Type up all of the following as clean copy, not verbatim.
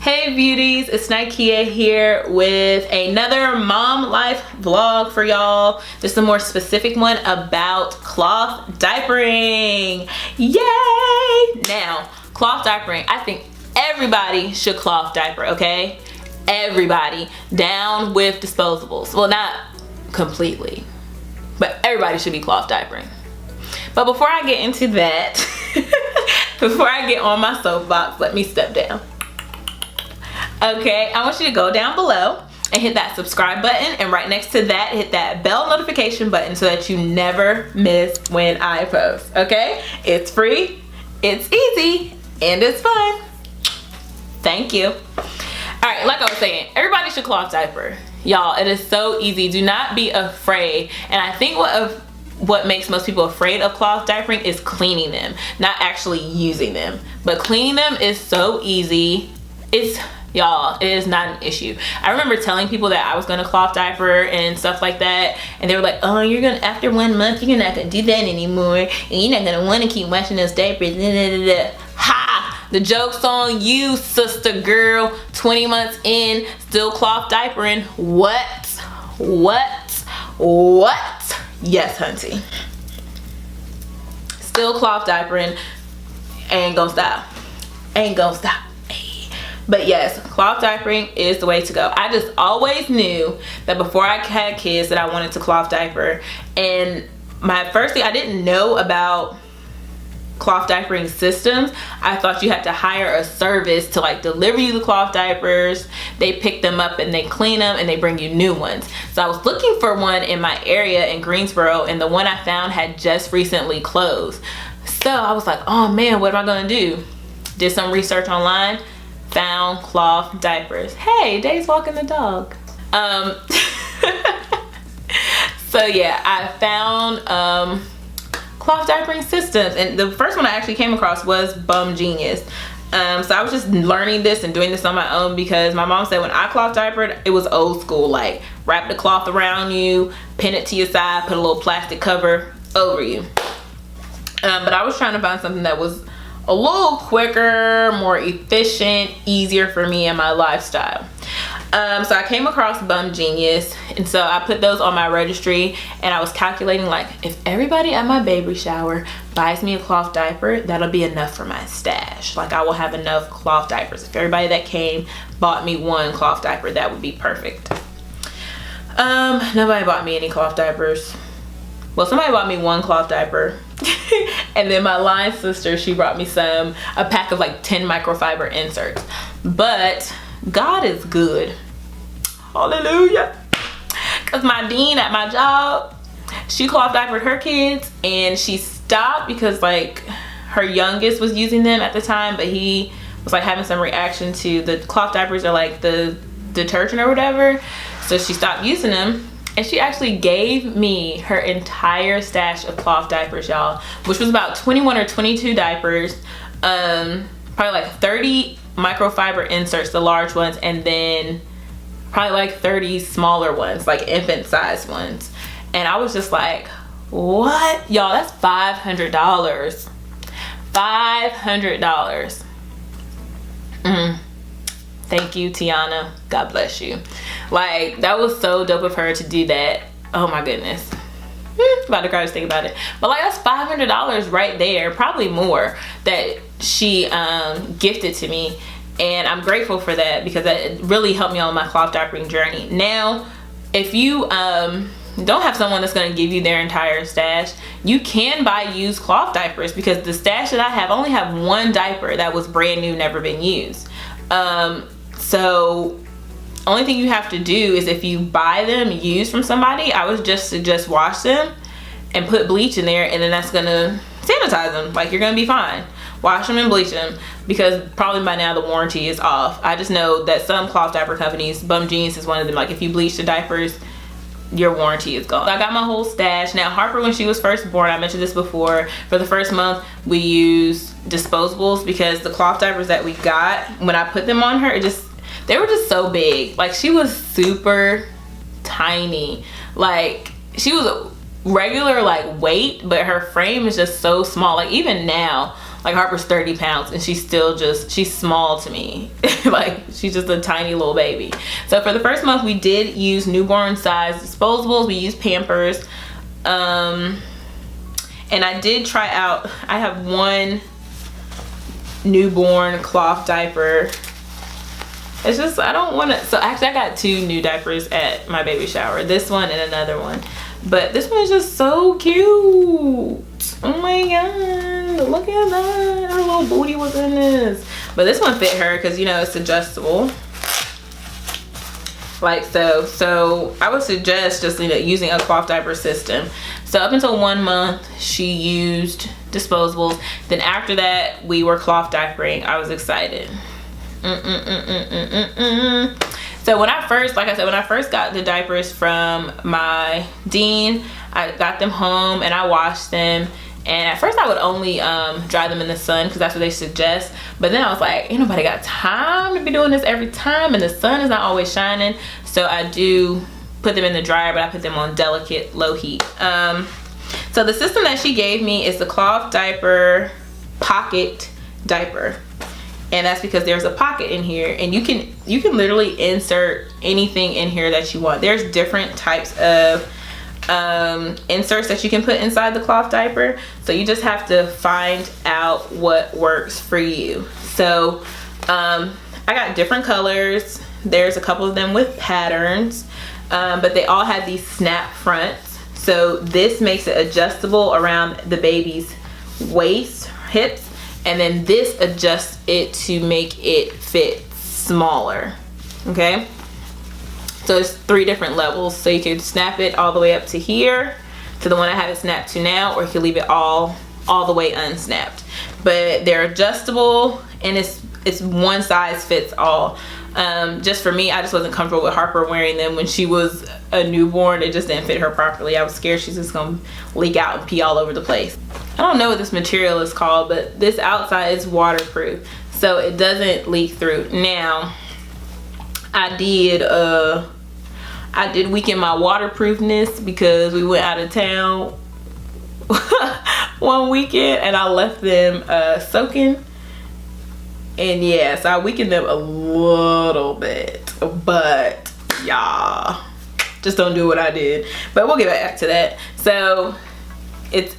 Hey beauties, it's Nikea here with another mom life vlog for y'all. Just a more specific one about cloth diapering. Yay! Now, cloth diapering, I think everybody should cloth diaper, okay? Everybody. Down with disposables. Well, not completely, but everybody should be cloth diapering. But before I get into that, before I get on my soapbox, let me step down. Okay, I want you to go down below and hit that subscribe button, and right next to that hit that bell notification button so that you never miss when I post. Okay, it's free, it's easy, and it's fun. Thank you. All right, like I was saying, everybody should cloth diaper. Y'all, it is so easy. Do not be afraid. And I think what makes most people afraid of cloth diapering is cleaning them, not actually using them. But cleaning them is so easy. Y'all, it is not an issue. I remember telling people that I was gonna cloth diaper and stuff like that, and they were like, oh, you're gonna, after 1 month, you're not gonna do that anymore, and you're not gonna wanna keep washing those diapers. Ha! The joke's on you, sister girl. 20 months in, still cloth diapering. What? Yes, hunty. Still cloth diapering. Ain't gonna stop. Ain't gonna stop. But yes, cloth diapering is the way to go. I just always knew that before I had kids that I wanted to cloth diaper. And my first thing, I didn't know about cloth diapering systems. I thought you had to hire a service to like deliver you the cloth diapers. They pick them up and they clean them and they bring you new ones. So I was looking for one in my area in Greensboro, and the one I found had just recently closed. So I was like, oh man, what am I gonna do? Did some research online. Found cloth diapers. Hey, Day's walking the dog. So yeah, I found cloth diapering systems, and the first one I actually came across was bumGenius. So I was just learning this and doing this on my own because my mom said when I cloth diapered, it was old school, like wrap the cloth around you, pin it to your side, put a little plastic cover over you. But I was trying to find something that was a little quicker, more efficient, easier for me and my lifestyle. So I came across bumGenius, and so I put those on my registry, and I was calculating like if everybody at my baby shower buys me a cloth diaper, that'll be enough for my stash. Like I will have enough cloth diapers. If everybody that came bought me one cloth diaper, that would be perfect. Nobody bought me any cloth diapers. Well, somebody bought me one cloth diaper. And then my line sister, she brought me a pack of like 10 microfiber inserts. But God is good. Hallelujah. Because my dean at my job, she cloth diapered her kids, and she stopped because like her youngest was using them at the time, but he was like having some reaction to the cloth diapers or like the detergent or whatever. So she stopped using them. And she actually gave me her entire stash of cloth diapers, y'all, which was about 21 or 22 diapers, probably like 30 microfiber inserts, the large ones, and then probably like 30 smaller ones, like infant size ones. And I was just like, what? Y'all, that's $500. $500. Thank you, Tiana. God bless you. Like, that was so dope of her to do that. Oh my goodness. About to cry just think about it. But like, that's $500 right there, probably more, that she gifted to me. And I'm grateful for that because that really helped me on my cloth diapering journey. Now, if you don't have someone that's going to give you their entire stash, you can buy used cloth diapers, because the stash that I have, I only have one diaper that was brand new, never been used. So only thing you have to do is if you buy them used from somebody, I would just suggest wash them and put bleach in there, and then that's gonna sanitize them. Like, you're gonna be fine. Wash them and bleach them, because probably by now the warranty is off. I just know that some cloth diaper companies, bumGenius is one of them, like if you bleach the diapers, your warranty is gone. So I got my whole stash. Now Harper, when she was first born, I mentioned this before, for the first month we used disposables because the cloth diapers that we got, when I put them on her, they were just so big. Like, she was super tiny. Like, she was a regular like weight, but her frame is just so small. Like, even now, Like Harper's 30 pounds and she's still she's small to me. Like she's just a tiny little baby. So for the first month we did use newborn size disposables. We used Pampers. And I did try out, I have one newborn cloth diaper. It's just, I don't want to, so actually I got 2 new diapers at my baby shower. This one and another one. But this one is just so cute. Oh my god, look at that. Her little booty was in this. But this one fit her because, you know, it's adjustable. Like so. So I would suggest just, you know, using a cloth diaper system. So up until 1 month, she used disposables. Then after that, we were cloth diapering. I was excited. So when I first, like I said, when I first got the diapers from my Dean, I got them home and I washed them. And at first I would only dry them in the sun because that's what they suggest. But then I was like, ain't nobody got time to be doing this every time, and the sun is not always shining. So I do put them in the dryer, but I put them on delicate low heat. So the system that she gave me is the cloth diaper pocket diaper. And that's because there's a pocket in here, and you can literally insert anything in here that you want. There's different types of inserts that you can put inside the cloth diaper, so you just have to find out what works for you. So I got different colors. There's a couple of them with patterns, but they all have these snap fronts. So this makes it adjustable around the baby's waist, hips, and then this adjusts it to make it fit smaller. Okay, so it's 3 different levels. So you can snap it all the way up to here, to the one I have it snapped to now, or you can leave it all the way unsnapped. But they're adjustable, and it's one size fits all. Just for me, I just wasn't comfortable with Harper wearing them when she was a newborn. It just didn't fit her properly. I was scared she's just gonna leak out and pee all over the place. I don't know what this material is called, but this outside is waterproof, so it doesn't leak through. Now, I did weaken my waterproofness because we went out of town one weekend and I left them soaking. And yeah, so I weakened them a little bit, but y'all, just don't do what I did. But we'll get back to that. So it's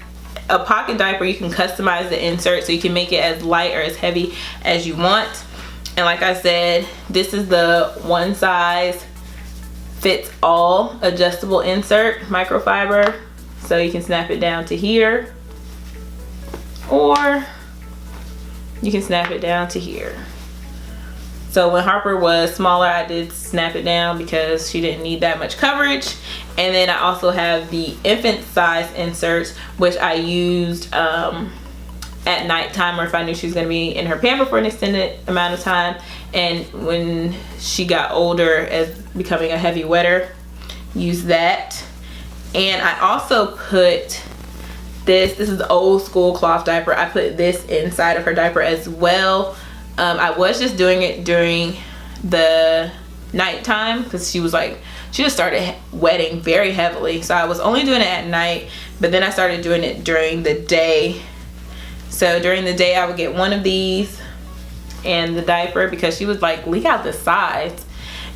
a pocket diaper. You can customize the insert so you can make it as light or as heavy as you want. And like I said, this is the one size fits all adjustable insert, microfiber. So you can snap it down to here, or you can snap it down to here. So when Harper was smaller, I did snap it down because she didn't need that much coverage. And then I also have the infant size inserts, which I used at nighttime, or if I knew she was going to be in her pamper for an extended amount of time. And when she got older, as becoming a heavy wetter, use that. And I also put this is the old school cloth diaper. I put this inside of her diaper as well. I was just doing it during the nighttime because she just started wetting very heavily. So I was only doing it at night, but then I started doing it during the day. So during the day I would get one of these and the diaper because she would like leak out the sides.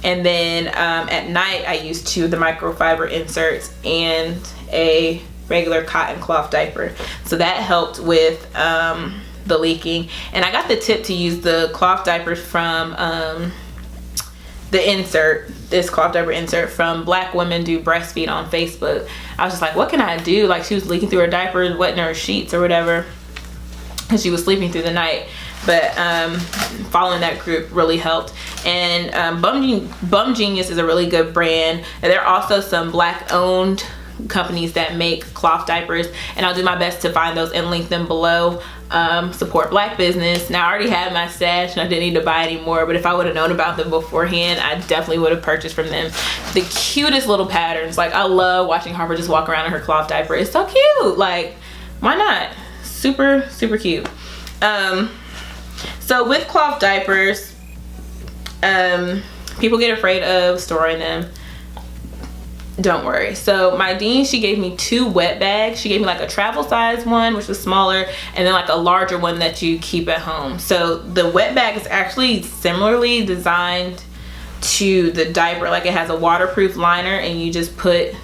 And then at night I used 2 of the microfiber inserts and a regular cotton cloth diaper. So that helped with the leaking. And I got the tip to use the cloth diapers from this cloth diaper insert from Black Women Do Breastfeed on Facebook. I was just like, what can I do? Like, she was leaking through her diapers, wetting her sheets or whatever, and she was sleeping through the night. But following that group really helped. And bumGenius is a really good brand. And there are also some Black owned companies that make cloth diapers, and I'll do my best to find those and link them below. Support Black business. Now I already had my stash and I didn't need to buy any more, but if I would have known about them beforehand, I definitely would have purchased from them. The cutest little patterns. Like, I love watching Harper just walk around in her cloth diaper. It's so cute. Like, why not? Super cute. So with cloth diapers, people get afraid of storing them. don't worry. So my Dean, she gave me 2 wet bags. She gave me like a travel size one, which was smaller, and then like a larger one that you keep at home. So the wet bag is actually similarly designed to the diaper. Like it has a waterproof liner, and you just put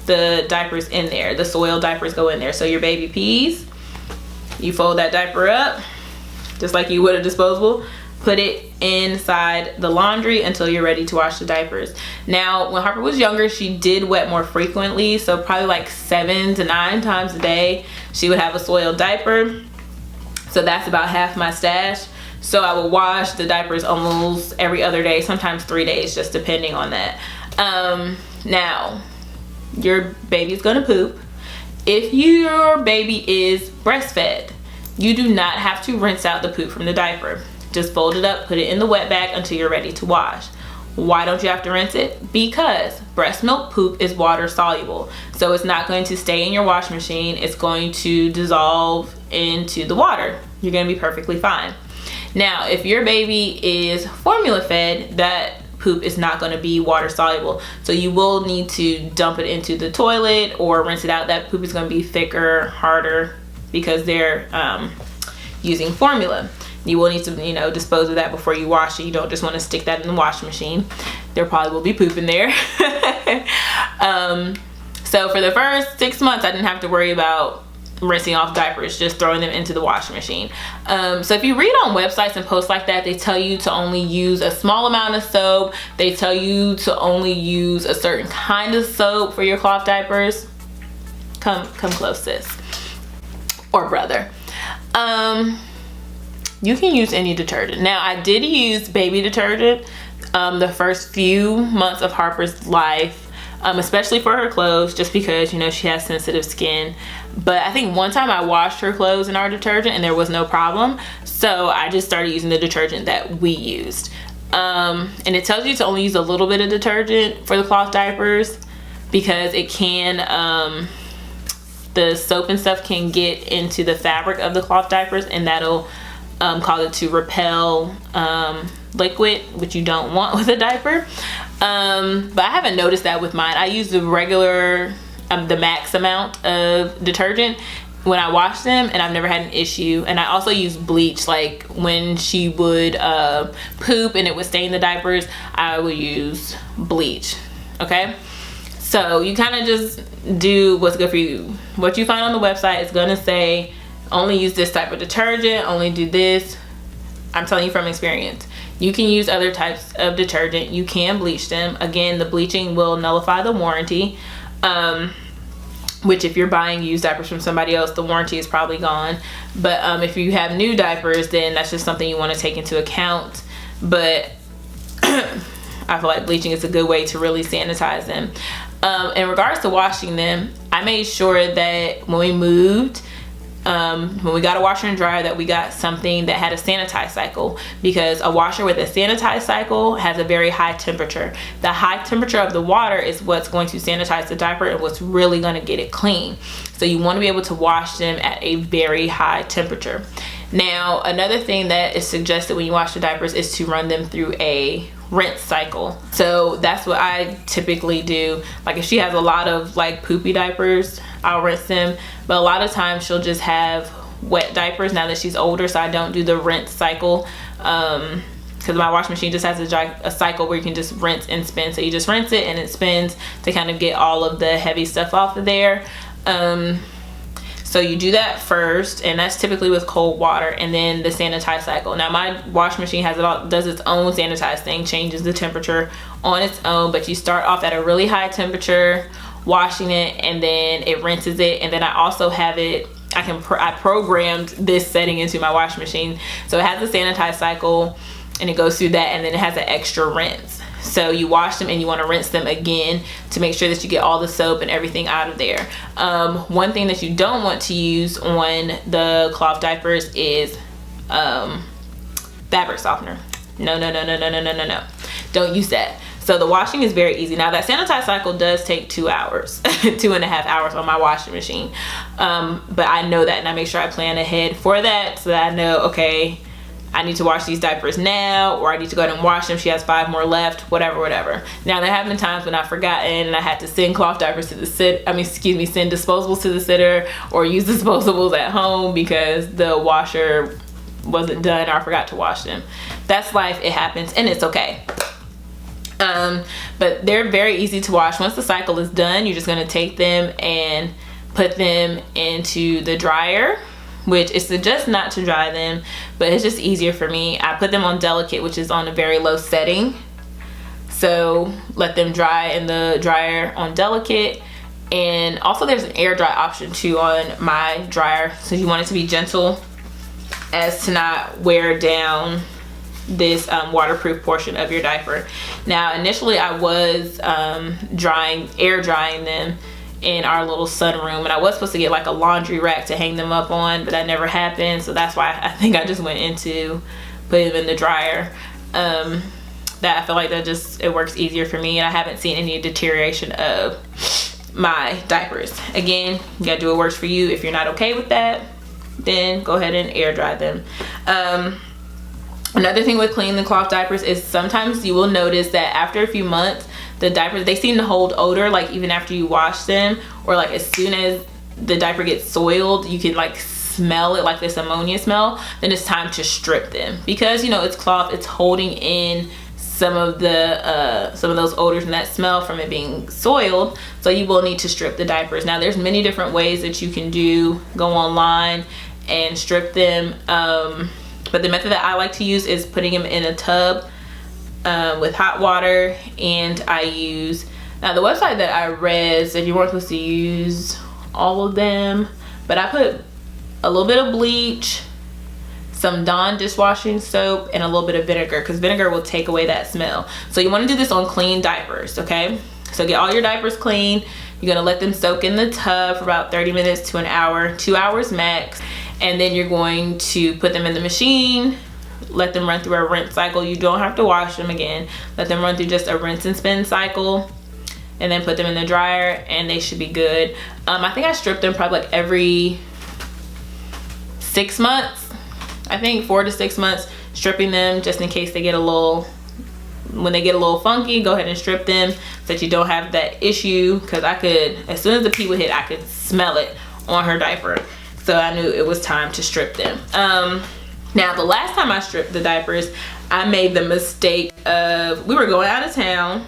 the diapers in there. The soiled diapers go in there. So your baby pees, you fold that diaper up just like you would a disposable, put it inside the laundry until you're ready to wash the diapers. Now, when Harper was younger, she did wet more frequently, so probably like 7 to 9 times a day she would have a soiled diaper. So that's about half my stash. So I would wash the diapers almost every other day, sometimes 3 days, just depending on that. Now, your baby's gonna poop. If your baby is breastfed, you do not have to rinse out the poop from the diaper. Just fold it up, put it in the wet bag until you're ready to wash. Why don't you have to rinse it? Because breast milk poop is water soluble. So it's not going to stay in your wash machine. It's going to dissolve into the water. You're gonna be perfectly fine. Now, if your baby is formula fed, that poop is not gonna be water soluble. So you will need to dump it into the toilet or rinse it out. That poop is gonna be thicker, harder, because they're using formula. You will need to, dispose of that before you wash it. You don't just want to stick that in the washing machine. There probably will be poop in there. So for the first 6 months, I didn't have to worry about rinsing off diapers, just throwing them into the washing machine. So if you read on websites and posts like that, they tell you to only use a small amount of soap. They tell you to only use a certain kind of soap for your cloth diapers. Come close, sis. Or brother. You can use any detergent. Now, I did use baby detergent the first few months of Harper's life, especially for her clothes, just because, she has sensitive skin. But I think one time I washed her clothes in our detergent and there was no problem. So I just started using the detergent that we used. And it tells you to only use a little bit of detergent for the cloth diapers because it can, the soap and stuff can get into the fabric of the cloth diapers, and that'll cause it to repel liquid, which you don't want with a diaper. But I haven't noticed that with mine. I use the regular, the max amount of detergent when I wash them, and I've never had an issue. And I also use bleach, like when she would poop and it would stain the diapers, I would use bleach. Okay, so you kind of just do what's good for you. What you find on the website is gonna say only use this type of detergent, only do this. I'm telling you from experience. You can use other types of detergent. You can bleach them. Again, the bleaching will nullify the warranty, which if you're buying used diapers from somebody else, the warranty is probably gone. But if you have new diapers, then that's just something you want to take into account. But I feel like bleaching is a good way to really sanitize them. In regards to washing them, I made sure that when we moved, when we got a washer and dryer, that we got something that had a sanitize cycle, because a washer with a sanitize cycle has a very high temperature. The high temperature of the water is what's going to sanitize the diaper and what's really going to get it clean. So you want to be able to wash them at a very high temperature. Now, another thing that is suggested when you wash the diapers is to run them through a rinse cycle. So that's what I typically do. Like if she has a lot of like poopy diapers, I'll rinse them. But a lot of times she'll just have wet diapers now that she's older, so I don't do the rinse cycle. Because my washing machine just has a cycle where you can just rinse and spin. So you just rinse it and it spins to kind of get all of the heavy stuff off of there. So you do that first, and that's typically with cold water, and then the sanitize cycle. Now my washing machine does its own sanitize thing, changes the temperature on its own, but you start off at a really high temperature, washing it, and then it rinses it. And then I also have it, I programmed this setting into my washing machine. So it has the sanitize cycle and it goes through that, and then it has an extra rinse. So you wash them and you want to rinse them again to make sure that you get all the soap and everything out of there. One thing that you don't want to use on the cloth diapers is fabric softener. No. Don't use that. So the washing is very easy. Now that sanitize cycle does take 2 hours, 2.5 hours on my washing machine. But I know that, and I make sure I plan ahead for that, so that I know, okay, I need to wash these diapers now, or I need to go ahead and wash them. She has 5 more left, whatever. Now, there have been times when I've forgotten and I had to send cloth diapers to the send disposables to the sitter, or use disposables at home because the washer wasn't done or I forgot to wash them. That's life, it happens, and it's okay. But they're very easy to wash. Once the cycle is done, you're just gonna take them and put them into the dryer, which is suggest not to dry them, but it's just easier for me. I put them on delicate, which is on a very low setting. So let them dry in the dryer on delicate. And also there's an air dry option too on my dryer. So you want it to be gentle as to not wear down this waterproof portion of your diaper. Now, initially I was air drying them in our little sunroom, and I was supposed to get like a laundry rack to hang them up on, but that never happened. So that's why I think I just went into putting them in the dryer. That I feel like that just, it works easier for me, and I haven't seen any deterioration of my diapers. Again, you gotta do what works for you. If you're not okay with that, then go ahead and air dry them. Another thing with cleaning the cloth diapers is sometimes you will notice that after a few months, the diapers, they seem to hold odor, like even after you wash them, or like as soon as the diaper gets soiled, you can like smell it, like this ammonia smell. Then it's time to strip them, because you know it's cloth, it's holding in some of those odors and that smell from it being soiled. So you will need to strip the diapers. Now there's many different ways that you can go online and strip them, but the method that I like to use is putting them in a tub with hot water. And I use, now the website that I read said you weren't supposed to use all of them, but I put a little bit of bleach, some Dawn dishwashing soap, and a little bit of vinegar, because vinegar will take away that smell. So you want to do this on clean diapers, okay? So get all your diapers clean. You're gonna let them soak in the tub for about 30 minutes to an hour, 2 hours max. And then you're going to put them in the machine, let them run through a rinse cycle. You don't have to wash them again. Let them run through just a rinse and spin cycle, and then put them in the dryer, and they should be good. I think I strip them probably like every 6 months. I think 4 to 6 months, stripping them just in case they get a little, when they get a little funky, go ahead and strip them so that you don't have that issue. Because I could, as soon as the pee would hit, I could smell it on her diaper. So I knew it was time to strip them. Now the last time I stripped the diapers, I made the mistake of, we were going out of town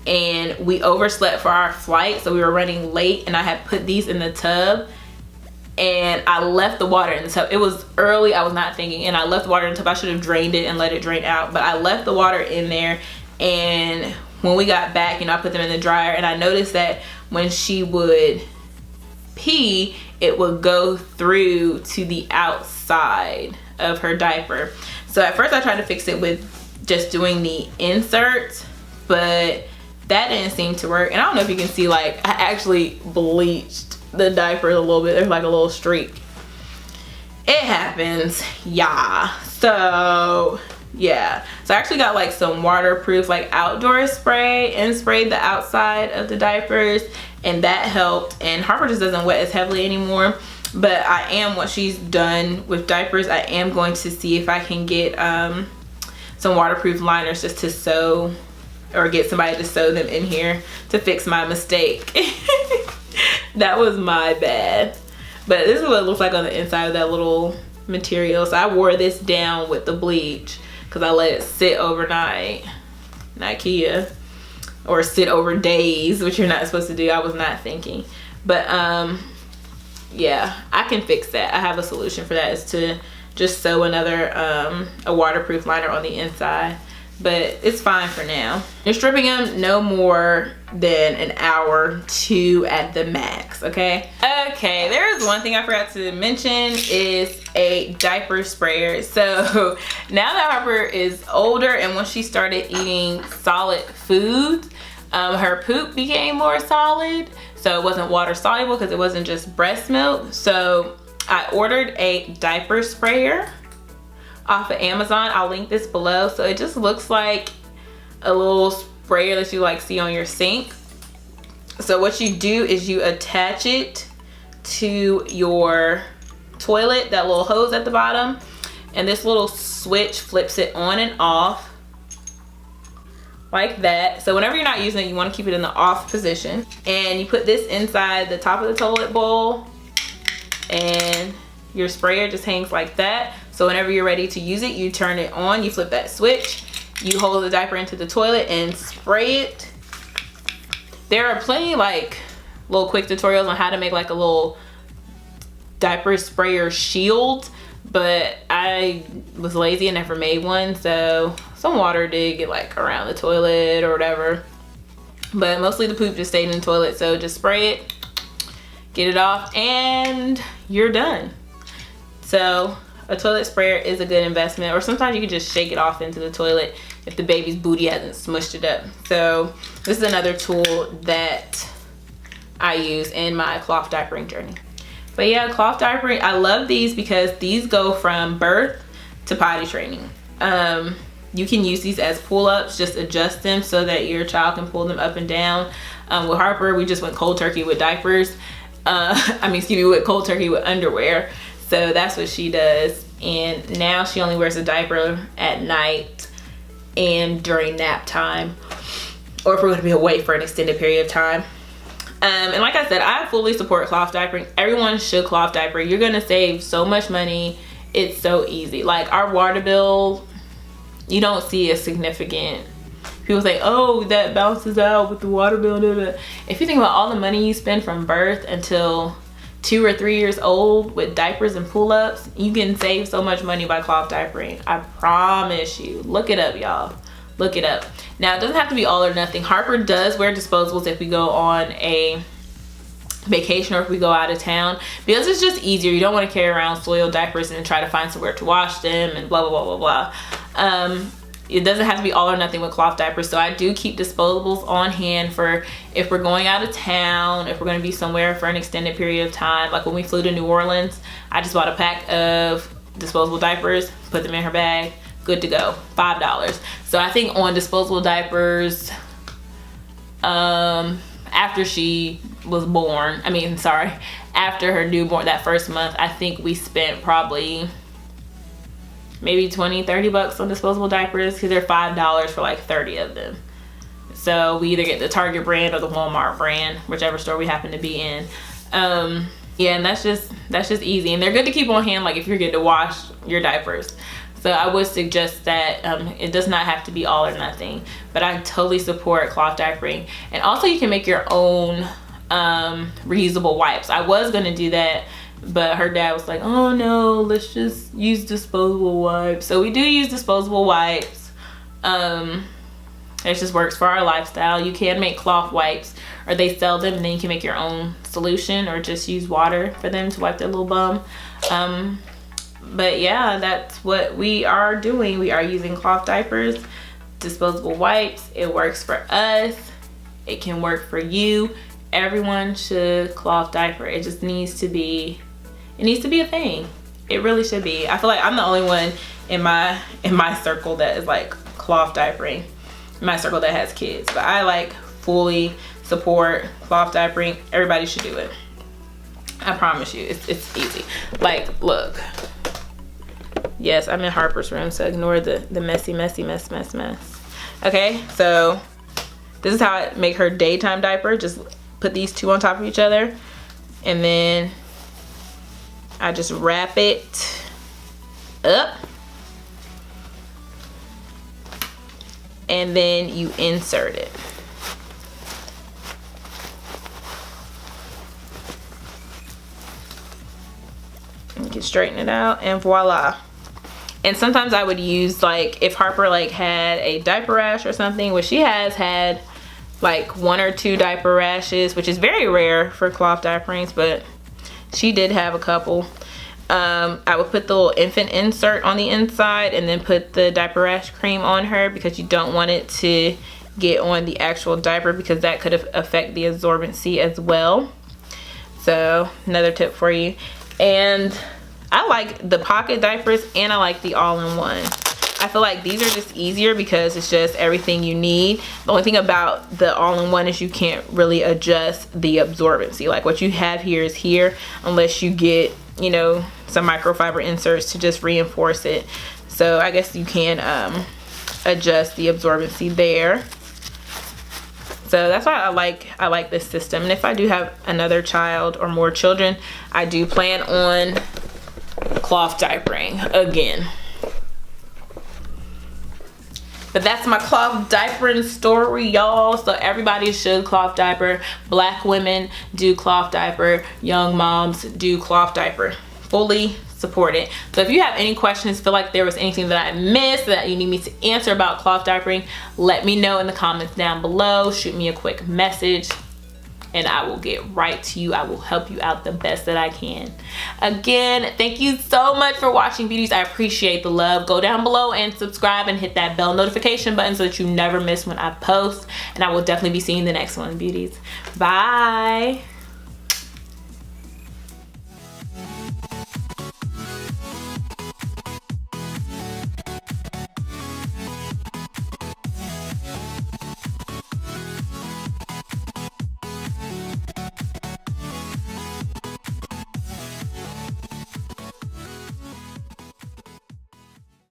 and we overslept for our flight. So we were running late, and I had put these in the tub, and I left the water in the tub. It was early, I was not thinking, and I left the water in the tub. I should have drained it and let it drain out, but I left the water in there. And when we got back, you know, I put them in the dryer, and I noticed that when she would pee, it would go through to the outside of her diaper. So at first I tried to fix it with just doing the inserts, but that didn't seem to work. And I don't know if you can see, like, I actually bleached the diaper a little bit. There's like a little streak. It happens, yeah. So yeah, so I actually got like some waterproof like outdoor spray and sprayed the outside of the diapers, and that helped. And Harper just doesn't wet as heavily anymore. But I am, once she's done with diapers, I am going to see if I can get some waterproof liners just to sew, or get somebody to sew them in here to fix my mistake. That was my bad. But this is what it looks like on the inside of that little material. So I wore this down with the bleach because I let it sit overnight. Nikea. Or sit over days, which you're not supposed to do. I was not thinking. But yeah, I can fix that. I have a solution for that, is to just sew another a waterproof liner on the inside. But it's fine for now. You're stripping them no more than an hour, 2 at the max, okay? Okay, there's one thing I forgot to mention, is a diaper sprayer. So now that Harper is older, and once she started eating solid foods, her poop became more solid. So it wasn't water soluble because it wasn't just breast milk. So I ordered a diaper sprayer off of Amazon. I'll link this below. So it just looks like a little sprayer that you like see on your sink. So what you do is you attach it to your toilet, that little hose at the bottom, and this little switch flips it on and off like that. So whenever you're not using it, you want to keep it in the off position, and you put this inside the top of the toilet bowl, and your sprayer just hangs like that. So whenever you're ready to use it, you turn it on, you flip that switch, you hold the diaper into the toilet and spray it. There are plenty like little quick tutorials on how to make like a little diaper sprayer shield, but I was lazy and never made one, so some water did get like around the toilet or whatever, but mostly the poop just stayed in the toilet. So just spray it, get it off, and you're done. So a toilet sprayer is a good investment, or sometimes you can just shake it off into the toilet if the baby's booty hasn't smushed it up. So this is another tool that I use in my cloth diapering journey. But yeah, cloth diapering, I love these because these go from birth to potty training. You can use these as pull-ups, just adjust them so that your child can pull them up and down. With Harper, we just went cold turkey with diapers. With cold turkey with underwear. So that's what she does. And now she only wears a diaper at night and during nap time, or if we're gonna be away for an extended period of time. And like I said, I fully support cloth diapering. Everyone should cloth diaper. You're gonna save so much money. It's so easy. Like our water bill, you don't see a significant, people say, oh, that bounces out with the water bill. If you think about all the money you spend from birth until 2 or 3 years old with diapers and pull-ups, you can save so much money by cloth diapering. I promise you. Look it up, y'all. Look it up. Now, it doesn't have to be all or nothing. Harper does wear disposables if we go on a vacation or if we go out of town, because it's just easier. You don't want to carry around soiled diapers and try to find somewhere to wash them and blah, blah, blah, blah, blah. It doesn't have to be all or nothing with cloth diapers. So I do keep disposables on hand for if we're going out of town, if we're going to be somewhere for an extended period of time. Like when we flew to New Orleans, I just bought a pack of disposable diapers, put them in her bag, good to go, $5. So I think on disposable diapers, after she was born, after her newborn, that first month, I think we spent probably maybe 20-30 bucks on disposable diapers, because they're $5 for like 30 of them. So we either get the Target brand or the Walmart brand, whichever store we happen to be in. Yeah, and that's just easy, and they're good to keep on hand, like if you're getting to wash your diapers. So I would suggest that it does not have to be all or nothing, but I totally support cloth diapering. And also you can make your own reusable wipes. I was gonna do that, but her dad was like, oh no, let's just use disposable wipes. So we do use disposable wipes. It just works for our lifestyle. You can make cloth wipes, or they sell them, and then you can make your own solution, or just use water for them to wipe their little bum. But yeah, that's what we are doing. We are using cloth diapers, disposable wipes. It works for us. It can work for you. Everyone should cloth diaper. It just needs to be, it needs to be a thing. It really should be. I feel like I'm the only one in my circle that is like cloth diapering. My circle that has kids, but I like fully support cloth diapering. Everybody should do it. I promise you, it's easy. Like, look. Yes, I'm in Harper's room, so ignore the messy mess. Okay, so this is how I make her daytime diaper. Just put these two on top of each other, and then I just wrap it up, and then you insert it. You can straighten it out, and voila. And sometimes I would use, like, if Harper like had a diaper rash or something, which she has had like 1 or 2 diaper rashes, which is very rare for cloth diaperings, but she did have a couple. I would put the little infant insert on the inside and then put the diaper rash cream on her, because you don't want it to get on the actual diaper, because that could affect the absorbency as well. So another tip for you. And I like the pocket diapers, and I like the all-in-one. I feel like these are just easier because it's just everything you need. The only thing about the all-in-one is you can't really adjust the absorbency. Like what you have here is here, unless you get you know, some microfiber inserts to just reinforce it. So I guess you can adjust the absorbency there. So that's why I like this system. And if I do have another child or more children, I do plan on cloth diapering again. But that's my cloth diapering story, y'all. So everybody should cloth diaper. Black women do cloth diaper. Young moms do cloth diaper. Fully support it. So if you have any questions, feel like there was anything that I missed that you need me to answer about cloth diapering, let me know in the comments down below. Shoot me a quick message and I will get right to you. I will help you out the best that I can. Again, thank you so much for watching, beauties. I appreciate the love. Go down below and subscribe and hit that bell notification button so that you never miss when I post. And I will definitely be seeing the next one, beauties. Bye.